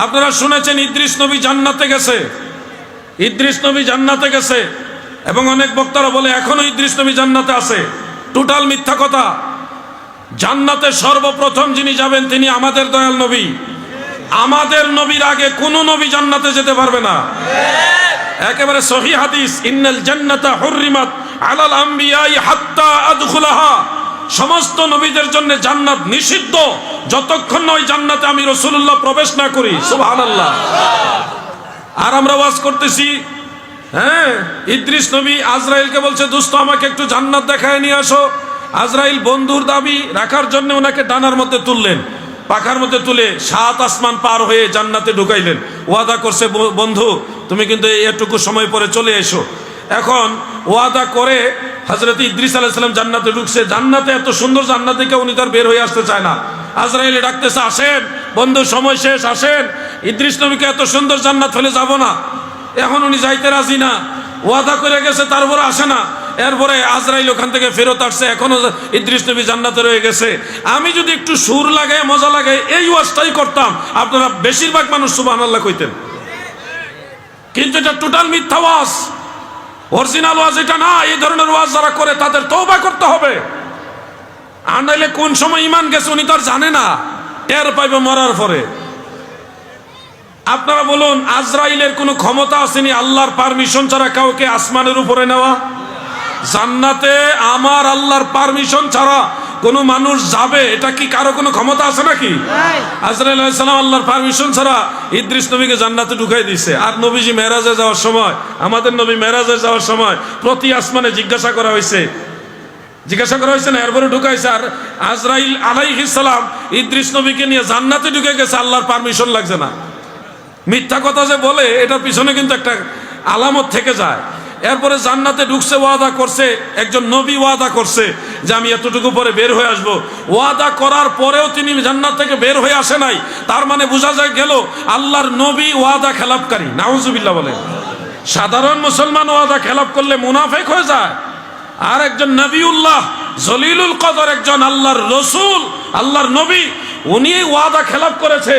আপনারা শুনেছেন ইদ্রিস নবী জান্নাতে গেছে, ইদ্রিস নবী জান্নাতে গেছে, এবং অনেক বক্তারা বলে এখনো ইদ্রিস নবী জান্নাতে আছে। টোটাল মিথ্যা কথা। জান্নাতে সর্বপ্রথম যিনি যাবেন তিনি আমাদের দয়াল নবী। আমাদের নবীর আগে কোন নবী জান্নাতে যেতে পারবে না। একেবারে সহিহ হাদিস, ইন্নাল জান্নাতা হুররিমাত আলাল আমবিয়াই হাত্তা আদখুলাহা। সমস্ত নবীদের জন্য জান্নাত নিষিদ্ধ যতক্ষণ না ওই জান্নাতে আমি রাসূলুল্লাহ প্রবেশ না করি। সুবহানাল্লাহ। আর আমরা ওয়াজ করতেছি, হ্যাঁ, ইদ্রিস নবী আজরাইলকে বলছে, দোস্ত আমাকে একটু জান্নাত দেখায় নিয়ে আসো। আজরাইল বন্ধুর দাবি রাখার জন্য ওনাকে ডানার মধ্যে তুললেন, পাখার মধ্যে তুলে 7 আসমান পার হয়ে জান্নাতে ঢুকাইলেন। ওয়াদা করছে, বন্ধু তুমি কিন্তু এটুকু সময় পরে চলে এসো। এখন ওয়াদা করে হযরত ইদ্রিস আলাইহিস সালাম জান্নাতে ঢুকছে। জান্নাতে এত সুন্দর জান্নাত দেখে উনি তার বের হয়ে আসতে চায় না। আজরাইল ডাকতেছে, আসেন বন্ধু, সময় শেষ, আসেন। ইদ্রিস নবীকে এত সুন্দর জান্নাত ফেলে যাব না। এখন উনি যাইতে রাজি না, ওয়াদা করে গেছে, তারপরে আসে না। এরপরে আজরাইল ওখান থেকে ফেরত আসছে, এখনো ইদ্রিস নবী জান্নাতে রয়ে গেছে। আমি যদি একটু সুর লাগাই, মজা লাগাই, এই ওয়াজটাই করতাম, আপনারা বেশিরভাগ মানুষ সুবহানাল্লাহ কইতেন। কিন্তু এটা টোটাল মিথ্যা ওয়াজ, অরিজিনাল ওয়াজ এটা না। এই ধরনের ওয়াজ যারা করে তাদের তওবা করতে হবে। আর নাইলে কোন সময় ঈমান গেছে উনি তো আর জানে না, টের পাইবে মরার পরে। আপনারা বলুন, আজরাইলের কোনো ক্ষমতা আসেনি আল্লাহর পারমিশন ছাড়া কাউকে আসমানের উপরে নেওয়া? জান্নাতে আমার আল্লাহর পারমিশন ছাড়া কোন মানুষ যাবে, এটা কি কারো কোনো ক্ষমতা আছে নাকি? আজরাইল আলাইহিস সালাম আল্লাহর পারমিশন ছাড়া ইদ্রিস নবীকে জান্নাতে ঢুকাই দিয়েছে। আর নবীজি মেরাজে যাওয়ার সময়, আমাদের নবী মেরাজে যাওয়ার সময় প্রতি আসমানে জিজ্ঞাসা করা হয়েছে না, এরপরে ঢুকাইছে। আর আজরাইল আলাইহিস সালাম ইদ্রিস নবীকে নিয়ে জান্নাতে ঢুকে গেছে, আল্লাহর পারমিশন লাগছে না। মিথ্যা কথা যে বলে, এটার পিছনে কিন্তু একটা আলামত থেকে যায়। এরপরে জান্নাতে ঢুকছে, ওয়াদা করছে, একজন নবী ওয়াদা করছে যে আমি এতটুকু পরে বের হয়ে আসব। ওয়াদা করার পরেও তিনি জান্নাত থেকে বের হয়ে আসে নাই। তার মানে বোঝা যায় গেল আল্লাহর নবী ওয়াদা খেলাপকারী। নাউজুবিল্লাহ বলেন। সাধারণ মুসলমান ওয়াদা খেলাপ করলে মুনাফিক হয়ে যায়। আর একজন নবিউল্লাহ জলিলুল কদর, একজন আল্লাহর রসুল, আল্লাহর নবী, উনি ওয়াদা খেলাপ করেছে।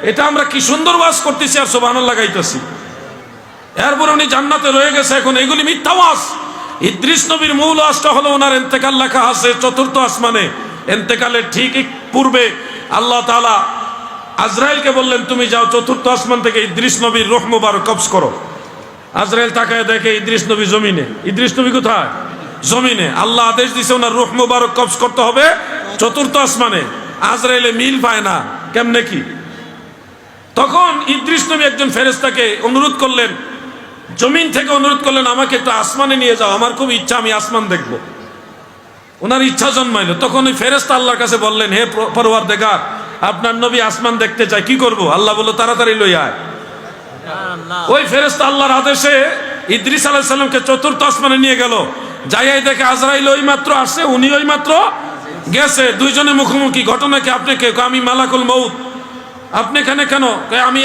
এটা আমরা কি সুন্দর ওয়াজ করতেছি আর সুবহানাল্লাহ গাইতেছি। এরপর উনি জান্নাতে রয়ে গেছে। এখন এগুলি মিথ্যা ওয়াজ। ইদ্রিস নবীর মূল ওয়াজটা হলো ওনার ইন্তেকাল লেখা আছে 4th আসমানে। ইন্তেকালের ঠিক পূর্বে আল্লাহ তাআলা আজরাইলকে বললেন, তুমি যাও 4th আসমান থেকে ইদ্রিস নবীর রূহ মুবারক কবজ করো। আজরাইল তাকায় দেখে ইদ্রিস নবী জমিনে। ইদ্রিস নবী কোথায়? জমিনে। আল্লাহ আদেশ দিয়েছে ওনার রূহ মুবারক কবজ করতে হবে 4th আসমানে। আজরাইলে মিল পায় না, কেমনে কি? তখন ইদ্রিস নবী একজন ফেরেশতাকে অনুরোধ করলেন, জমিন থেকে অনুরোধ করলেন, আমাকে একটু আসমানে নিয়ে যাও, আমার খুব ইচ্ছা, আমি আসমান দেখব। ওনার ইচ্ছা জন্মাইল। তখন ওই ফেরেশতা আল্লাহর কাছে বললেন, হে পরওয়ারদিগার, আপনার নবী আসমান দেখতে চায়, কি করব? আল্লাহ বলল, তাড়াতাড়ি লই আয়। ওই ফেরেশতা আল্লাহর আদেশে ইদ্রিস আলাইহিস সালামকে 4th আসমানে নিয়ে গেল। যাইয়াই দেখে আজরাইল ওই মাত্র আসছে, উনি ওই মাত্র গেছে। দুইজনে মুখোমুখি। ঘটনা কি? আপনি কে? আমি মালাকুল মউত। আপনি এখানে কেন? আমি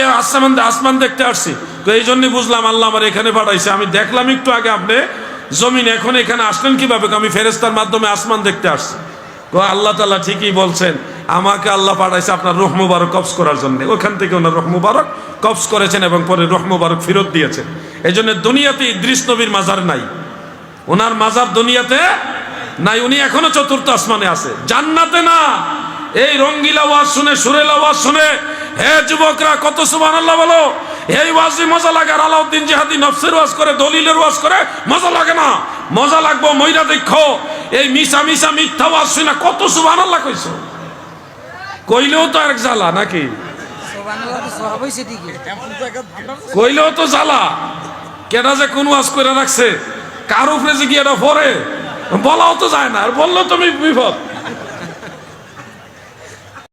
আসমান দেখতে আসছি। এই জন্যই বুঝলাম আল্লাহ আমার এখানে পাঠাইছে। আমি দেখলাম একটু আগে আপনি জমিন, এখন এখানে আসলেন কিভাবে? আমি ফেরেশতার মাধ্যমে আসমান দেখতে আসছি। আল্লাহ তাআলা ঠিকই বলছেন, আমাকে আল্লাহ পাঠাইছে আপনার রূহ মুবারক কবজ করার জন্য। ওখান থেকে ওনার রূহ মুবারক কবজ করেছেন এবং পরে রূহ মুবারক ফেরত দিয়েছেন। এই জন্য দুনিয়াতে ইদ্রিস নবীর মাজার নাই, ওনার মাজার দুনিয়াতে নাই। উনি এখনো 4th আসমানে আছে, জান্নাতে না। এই রঙ্গিলা ওয়াজ শুনে, সুরেলা ওয়াজ শুনে, হে যুবকরা, কত সুবহানাল্লাহ বলো। এই ওয়াজই মজা লাগে। আর আলাউদ্দিন জিহাদি নফসের ওয়াজ করে, দলিলের ওয়াজ করে, মজা লাগে না? মজা লাগবো, মইরা দেখো। এই মিশা মিথ্যা ওয়াজ শুনে কত সুবহানাল্লাহ কইছো, কইলেও তো আরেক জ্বালা নাকি? কইলেও তো জ্বালা। কেডা যে কোন ওয়াজ করে রাখছে, কার উপরে যে গিয়ে এটা পড়ে, বলাও তো যায় না, আর বললেও তুমি বিপদ।